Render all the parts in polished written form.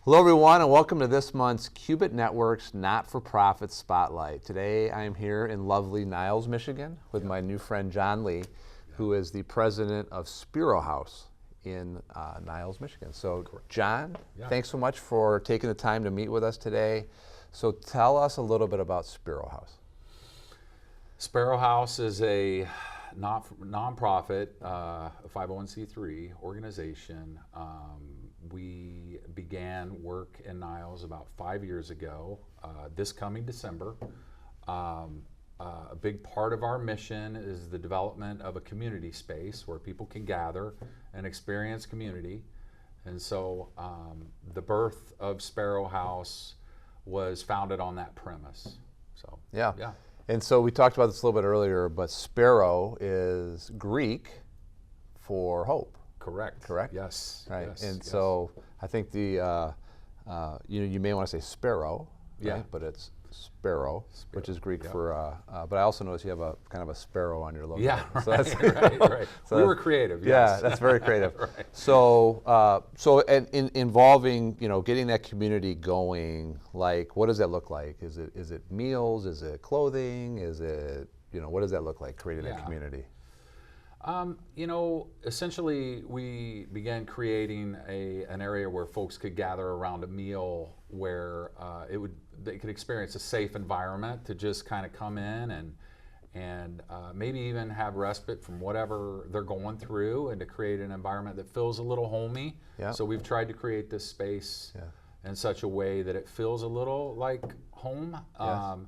Hello everyone and welcome to this month's Qubit Network's Not-for-Profit Spotlight. Today I am here in lovely Niles, Michigan with my new friend John Lee, who is the president of Spero House in Niles, Michigan. So John, thanks so much for taking the time to meet with us today. So tell us a little bit about Spero House. Spero House is a nonprofit, 501c3 organization. We began work in Niles about 5 years ago, this coming December. A big part of our mission is the development of a community space where people can gather and experience community. And so the birth of Spero House was founded on that premise. So yeah. And so we talked about this a little bit earlier, but Spero is Greek for hope. Correct. Yes. Right. Yes. And so I think the you may want to say sparrow, right? Yeah. But it's Spero, which is Greek for. But I also notice you have a kind of a sparrow on your logo. Yeah. So that's right. So we were creative. Yes. Yeah, that's very creative. Right. So involving getting that community going, like what does that look like? Is it meals? Is it clothing? Is it what does that look like creating that community? Essentially we began creating an area where folks could gather around a meal where they could experience a safe environment to just kind of come in and maybe even have respite from whatever they're going through, and to create an environment that feels a little homey. Yeah. So we've tried to create this space in such a way that it feels a little like home. Yes.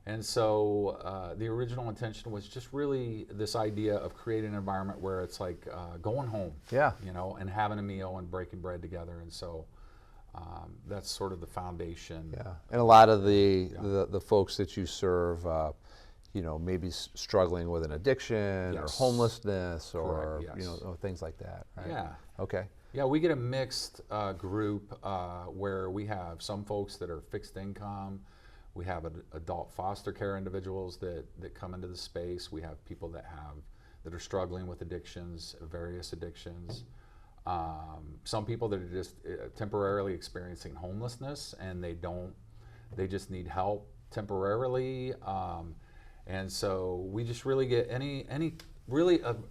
And so the original intention was just really this idea of creating an environment where it's like going home, and having a meal and breaking bread together. And so that's sort of the foundation. Yeah, and a lot of the folks that you serve, maybe struggling with an addiction or homelessness or things like that. Right? Yeah. Okay. Yeah, we get a mixed group where we have some folks that are fixed income. We have adult foster care individuals that come into the space. We have people that are struggling with addictions, various addictions. Some people that are just temporarily experiencing homelessness, and they just need help temporarily. And so we just really get an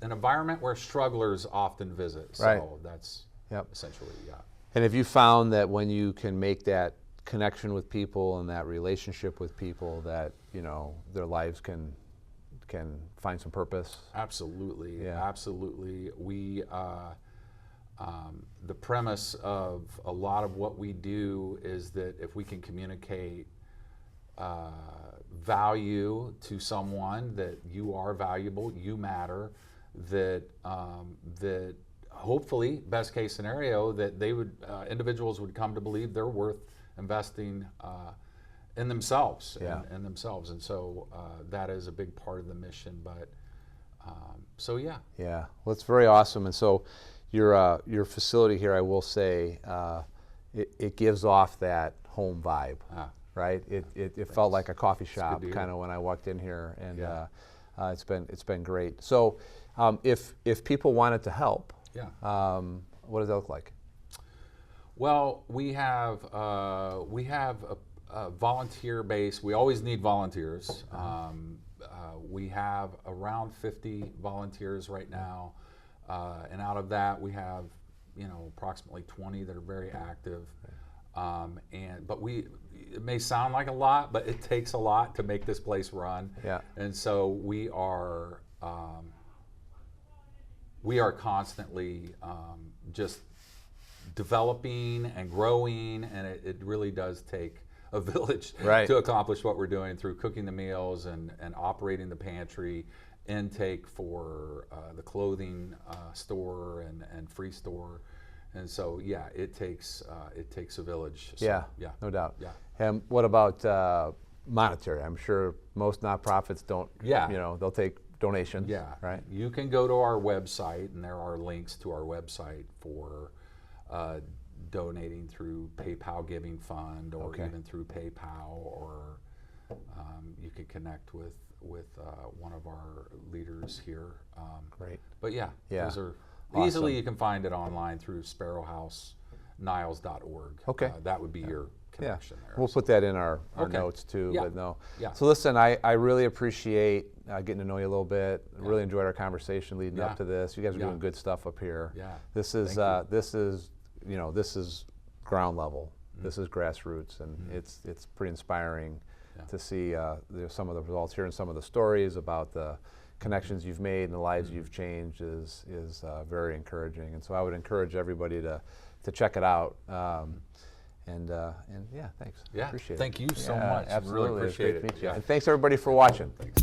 environment where strugglers often visit. So that's essentially, And have you found that when you can make that connection with people and that relationship with people, that their lives can find some purpose? Absolutely. We the premise of a lot of what we do is that if we can communicate value to someone, that you are valuable, you matter, that hopefully, best case scenario, that they would individuals would come to believe they're worth investing in themselves and themselves. And so that is a big part of the mission. But well, it's very awesome. And so your facility here, I will say, it gives off that home vibe, right? It felt like a coffee shop kind of when I walked in here, and it's been great. So if people wanted to help, what does that look like? Well, we have a volunteer base. We always need volunteers. We have around 50 volunteers right now, and out of that we have approximately 20 that are very active. But it may sound like a lot, but it takes a lot to make this place run. And so we are constantly just developing and growing, and it really does take a village to accomplish what we're doing through cooking the meals and operating the pantry, intake for the clothing store and free store. And so it takes a village. So, no doubt. And what about monetary? I'm sure most nonprofits don't. They'll take donations. Right. You can go to our website, and there are links to our website for donating through PayPal Giving Fund, or even through PayPal, or you can connect with one of our leaders here. Great. But Yeah. those are Awesome. easily, you can find it online through Spero House niles.org. Okay. That would be your connection there. We'll put that in our Okay. notes too. Yeah. But no. Yeah. So listen, I really appreciate getting to know you a little bit. Really enjoyed our conversation leading Yeah. up to this. You guys are Yeah. doing good stuff up here. Yeah. This is Thank this is this is ground level. This is grassroots, and it's pretty inspiring to see some of the results here and some of the stories about the connections you've made and the lives you've changed is very encouraging. And so I would encourage everybody to check it out. And yeah, thanks. Yeah. Appreciate it. Thank you so Yeah, much. Absolutely. Really It's appreciate great to it. meet you. Yeah. And thanks everybody for watching. Thanks.